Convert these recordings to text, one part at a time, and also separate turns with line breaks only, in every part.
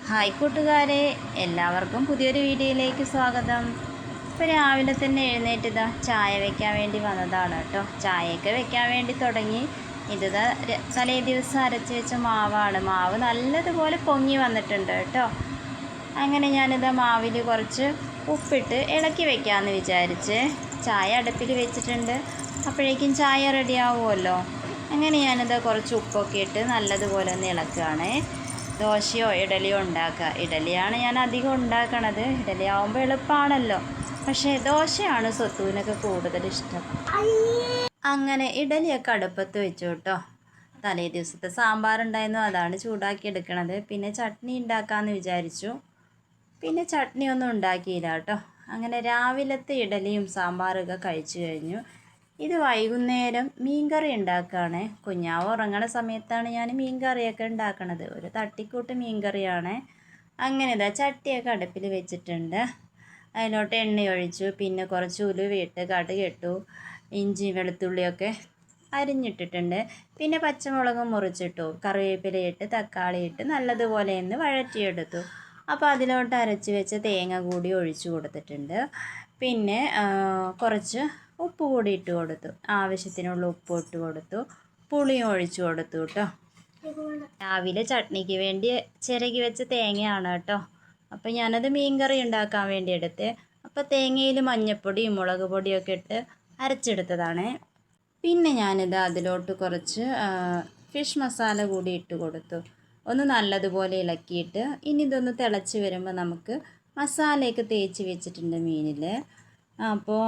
Hi കൂട്ടുകാരെ, എല്ലാവർക്കും പുതിയൊരു വീഡിയോയിലേക്ക് സ്വാഗതം. ഇപ്പോൾ രാവിലെ തന്നെ എഴുന്നേറ്റ് ചായ വെക്കാൻ വേണ്ടി വന്നതാണ് കേട്ടോ. ചായയൊക്കെ വെക്കാൻ വേണ്ടി തുടങ്ങി. തലേ ദിവസം അരച്ച് വെച്ച മാവാണ്. മാവ് നല്ലതുപോലെ പൊങ്ങി വന്നിട്ടുണ്ട് കേട്ടോ. അങ്ങനെ മാവിൽ കുറച്ച് ഉപ്പിട്ട് ഇളക്കി വെക്കാമെന്ന് വിചാരിച്ച് ചായ അടുപ്പിൽ വെച്ചിട്ടുണ്ട്. അപ്പോഴേക്കും ചായ റെഡി ആവുമല്ലോ. അങ്ങനെ കുറച്ച് ഉപ്പൊക്കെ ഇട്ട് നല്ലതുപോലെ ഒന്ന് ഇളക്കുകയാണ്. ദോശയോ ഇഡലിയോ ഉണ്ടാക്കുക. ഇഡലിയാണ് ഞാൻ അധികം ഉണ്ടാക്കണത്. ഇഡലി ആവുമ്പോൾ എളുപ്പമാണല്ലോ. പക്ഷേ ദോശയാണ് സ്വത്തുവിനൊക്കെ കൂടുതൽ ഇഷ്ടം. അങ്ങനെ ഇഡലിയൊക്കെ അടുപ്പത്ത് വെച്ചു കേട്ടോ. തലേ ദിവസത്തെ സാമ്പാറുണ്ടായിരുന്നു, അതാണ് ചൂടാക്കി എടുക്കണത്. പിന്നെ ചട്നി ഉണ്ടാക്കാമെന്ന് വിചാരിച്ചു. പിന്നെ ചട്നി ഒന്നും ഉണ്ടാക്കിയില്ല കേട്ടോ. അങ്ങനെ രാവിലത്തെ ഇഡലിയും സാമ്പാറൊക്കെ കഴിച്ചു കഴിഞ്ഞു. ഇത് വൈകുന്നേരം മീൻകറി ഉണ്ടാക്കുകയാണ്. കുഞ്ഞാവ് ഉറങ്ങണ സമയത്താണ് ഞാൻ മീൻകറിയൊക്കെ ഉണ്ടാക്കണത്. ഒരു തട്ടിക്കൂട്ട് മീൻകറിയാണ്. അങ്ങനെ ചട്ടിയൊക്കെ അടുപ്പിൽ വെച്ചിട്ടുണ്ട്. അതിലോട്ട് എണ്ണ ഒഴിച്ചു. പിന്നെ കുറച്ച് ഉലുവയിട്ട് കടുകിട്ടു. ഇഞ്ചി വെളുത്തുള്ളിയൊക്കെ അരിഞ്ഞിട്ടിട്ടുണ്ട്. പിന്നെ പച്ചമുളകും മുറിച്ചിട്ടു. കറിവേപ്പിലയിട്ട് തക്കാളി ഇട്ട് നല്ലതുപോലെ ഒന്ന് വഴറ്റിയെടുത്തു. അപ്പോൾ അതിലോട്ട് അരച്ച് വെച്ച തേങ്ങ കൂടി ഒഴിച്ചു കൊടുത്തിട്ടുണ്ട്. പിന്നെ കുറച്ച് ഉപ്പ് കൂടി ഇട്ട് കൊടുത്തു. ആവശ്യത്തിനുള്ള ഉപ്പ് ഇട്ട് കൊടുത്തു. പുളിയും ഒഴിച്ചു കൊടുത്തു കേട്ടോ. രാവിലെ ചട്നിക്ക് വേണ്ടി ചിരകി വെച്ച തേങ്ങയാണ് കേട്ടോ. അപ്പോൾ ഞാനത് മീൻകറി ഉണ്ടാക്കാൻ വേണ്ടി എടുത്ത്. അപ്പോൾ തേങ്ങയിൽ മഞ്ഞൾപ്പൊടിയും മുളക് പൊടിയൊക്കെ ഇട്ട് അരച്ചെടുത്തതാണ്. പിന്നെ അതിലോട്ട് കുറച്ച് ഫിഷ് മസാല കൂടി ഇട്ട് കൊടുത്തു. ഒന്ന് നല്ലതുപോലെ ഇളക്കിയിട്ട് ഇനി ഇതൊന്ന് തിളച്ച് വരുമ്പോൾ നമുക്ക് മസാലയൊക്കെ തേച്ച് വെച്ചിട്ടുണ്ട് മീനിൽ. അപ്പോൾ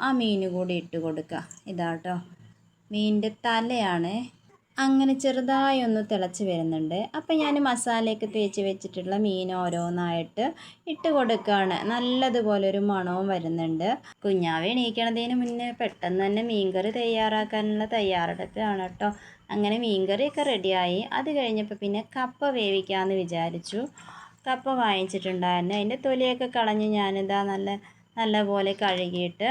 ആ മീൻ കൂടി ഇട്ട് കൊടുക്കുക. ഇതാട്ടോ മീനിൻ്റെ തലയാണ്. അങ്ങനെ ചെറുതായി ഒന്ന് തിളച്ച് വരുന്നുണ്ട്. അപ്പം ഞാൻ മസാലയൊക്കെ തേച്ച് വെച്ചിട്ടുള്ള മീൻ ഓരോന്നായിട്ട് ഇട്ട് കൊടുക്കുകയാണ്. നല്ലതുപോലെ ഒരു മണവും വരുന്നുണ്ട്. കുഞ്ഞാവ് എണീക്കണതിന് മുന്നേ പെട്ടെന്ന് തന്നെ മീൻകറി തയ്യാറാക്കാനുള്ള തയ്യാറെടുപ്പാണ് കേട്ടോ. അങ്ങനെ മീൻകറിയൊക്കെ റെഡിയായി. അത് കഴിഞ്ഞപ്പോൾ പിന്നെ കപ്പ വേവിക്കാമെന്ന് വിചാരിച്ചു. കപ്പ വാങ്ങിച്ചിട്ടുണ്ടായിരുന്നു. അതിൻ്റെ തൊലിയൊക്കെ കളഞ്ഞ് നല്ലപോലെ കഴുകിയിട്ട്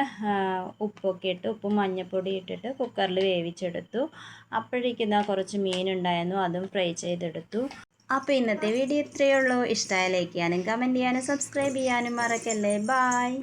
ഉപ്പൊക്കെ ഇട്ട് ഉപ്പും മഞ്ഞൾപ്പൊടി ഇട്ടിട്ട് കുക്കറിൽ വേവിച്ചെടുത്തു. അപ്പോഴേക്കും കുറച്ച് മീനുണ്ടായിരുന്നു, അതും ഫ്രൈ ചെയ്തെടുത്തു. അപ്പോൾ ഇന്നത്തെ വീഡിയോ ഇത്രയേ ഉള്ളൂ. ഇഷ്ടമായ ലൈക്ക് ചെയ്യാനും കമൻറ്റ് ചെയ്യാനും സബ്സ്ക്രൈബ് ചെയ്യാനും മറക്കല്ലേ. ബായ്.